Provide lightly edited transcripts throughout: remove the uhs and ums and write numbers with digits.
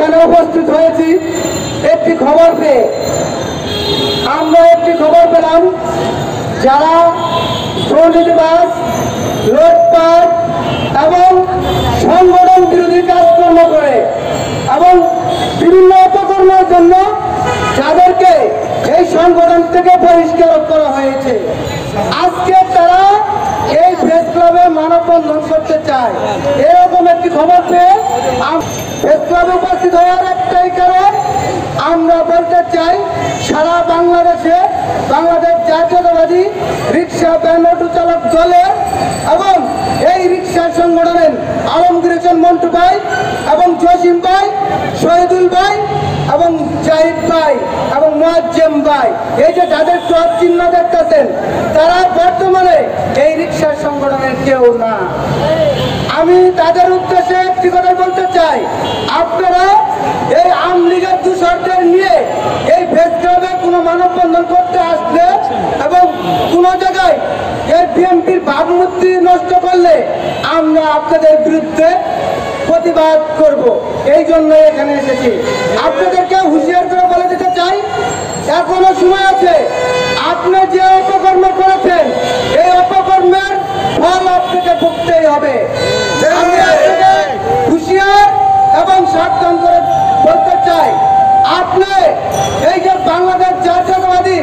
এখানে উপস্থিত হয়েছি একটি খবর পেয়ে। আমরা একটি খবর পেলাম, যারা দুর্নীতিবাজ, লুটপাট এবং সংগঠন বিরোধী কাজকর্ম করে এবং বিভিন্ন অপকর্মের জন্য যাদেরকে এই সংগঠন থেকে বহিষ্কার করা হয়েছে, আজকে তারা এই প্রেস ক্লাবে মানববন্ধন করতে চায়। এরকম একটি খবর পেয়ে প্রেস ক্লাবে উপস্থিত হওয়ার একটাই কারণ, আমরা বলতে চাই সারা বাংলাদেশে বাংলাদেশ জাতীয়তাবাদী রিক্সা ভ্যান অটো চালক দলের এবং এই রিক্সা সংগঠনের আলমগীর হোসেন মন্টু ভাই এবং জসিম ভাই, শহীদুল ভাই এবং জাহিদ ভাই এবং মুয়াজ্জেম ভাই, এই যে যাদের ক্রস চিহ্ন দেখতেছেন, তারা বর্তমানে এই রিক্সা সংগঠনের কেউ না। আমি তাদের উদ্দেশ্যে একটি কথা বলতে চাই, আপনারা এই আওয়ামী লীগের দূষরদের নিয়ে এই প্রেস ক্লাবে কোনো মানববন্ধন করতে আসলে এবং কোনো জায়গায় এই বিএনপির ভাবমূর্তি নষ্ট করলে আমরা আপনাদের বিরুদ্ধে প্রতিবাদ করব। এই জন্য এখানে এসেছি। আপনাদেরকে হুঁশিয়ার করে বলে দিতে চাই, এখনো সময় আছে। আপনি যে অপকর্ম করেছেন, এই অপকর্মের ফল আপনাকে ভুগতেই হবে। আমি আপনাকে হুঁশিয়ার এবং সাবধান করে বলতে চাই, আপনি এই যে বাংলাদেশ জাতীয়তাবাদী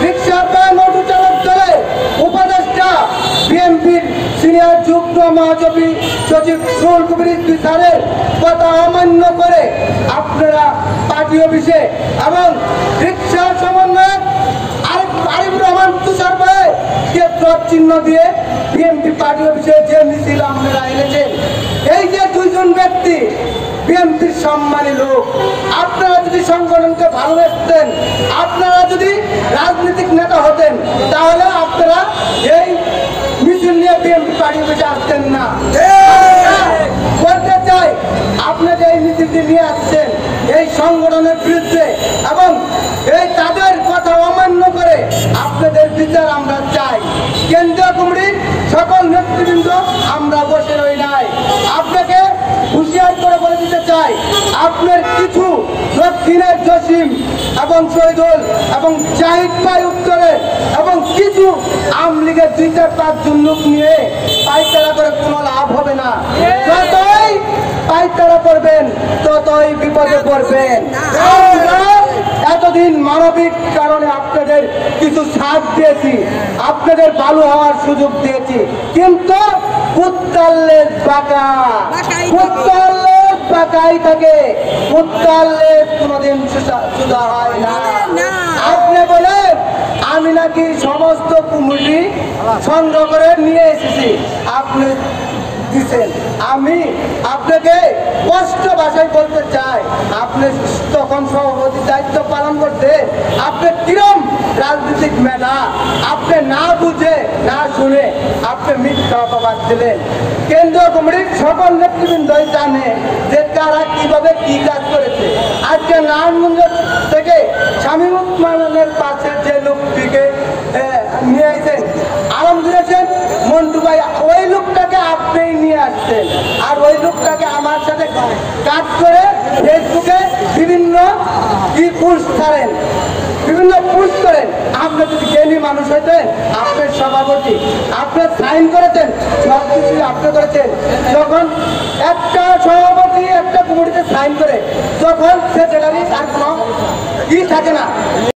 রিক্সা ভ্যান অটো চালক দলের উপদেষ্টা বিএনপির সিনিয়র যুগ্ম মহাসচিব রুহুল কবির রিজভী স্যারের কথা অমান্য করে আপনারা পার্টি অফিসে এবং রিক্সা সমন্বয়ক আরিফুর রহমান তুষার ভাইকে ক্রস চিহ্ন দিয়ে বিএনপি পার্টি অফিসে যে মিছিল আপনারা এনেছেন, এই যে দুইজন ব্যক্তি বিএনপির সম্মানী লোক, আপনারা যদি সংগঠনকে ভালোবাসতেন, আপনারা যদি রাজনৈতিক নেতা হতেন, তাহলে আপনারা এই মিছিল নিয়ে বিএনপি পার্টি অফিসে আসতেন না। বলতে চাই, আপনারা এই মিছিলটি নিয়ে আসছেন এই সংগঠনের বিরুদ্ধে এবং এই তাদের কথা অমান্য করে আপনাদের বিচার আমরা চাই। কেন্দ্রীয় কমিটির সকল নেতৃবৃন্দ আমরা বসে রই নাই। আপনাকে হুঁশিয়ার করে বলে দিতে চাই, আপনার কিছু দক্ষিণের জসিম এবং শহীদুল এবং জাহিদ ভাই উত্তরের এবং কিছু আওয়ামী লীগের 2-4-5 জন লোক নিয়ে পাইতারা করে কোনো লাভ হবে না। যতই পাইতারা করবেন ততই বিপদে পড়বেন। এতদিন মানবিক কারণে আপনাদের কিছু ছাড় দিয়েছি, আপনাদের ভালো হওয়ার সুযোগ দিয়েছি, কিন্তু কুত্তালের বাঁকা, কুত্তালের বাঁকাই থাকে, কুত্তালের কোনোদিন সুদা হয় না। আপনি বলেন আমি নাকি সমস্ত কুমিটি সংগ্রহ করে নিয়ে এসেছি, আপনি দিচ্ছেন। আমি আপনাকে স্পষ্ট ভাষায় বলতে চাই, আপনি তখন সভাপতি দায়িত্ব পালন করতে আপনি কিরম রাজনৈতিক মেধা, আপনি না বুঝে না শুনে আপনি মিথ্যা অপবাদ দিলেন। কেন্দ্রীয় কমিটির সকল নেতৃবৃন্দই জানে যে তারা কিভাবে কি কাজ করেছে। আজকে নারায়ণগঞ্জ থেকে শামীম উসমানের পাশে যে লোকটিকে নিয়ে আসেন আলমগীর হোসেন মন্টু ভাই, ওই লোকটাকে আপনি নিয়ে আসছেন আর ওই লোকটাকে আমার সাথে কাজ করে ফেসবুকে বিভিন্ন পোস্ট ছাড়েন, বিভিন্ন পোস্ট করেন। আপনি যদি জ্ঞানী মানুষ হইতেন, আপনার সভাপতি, আপনার সাইন করেছেন, সব কিছু আপনি করেছেন। যখন একটা সভাপতি একটা কমিটিতে সাইন করে, তখন সেক্রেটারি আর কোনো থাকে না।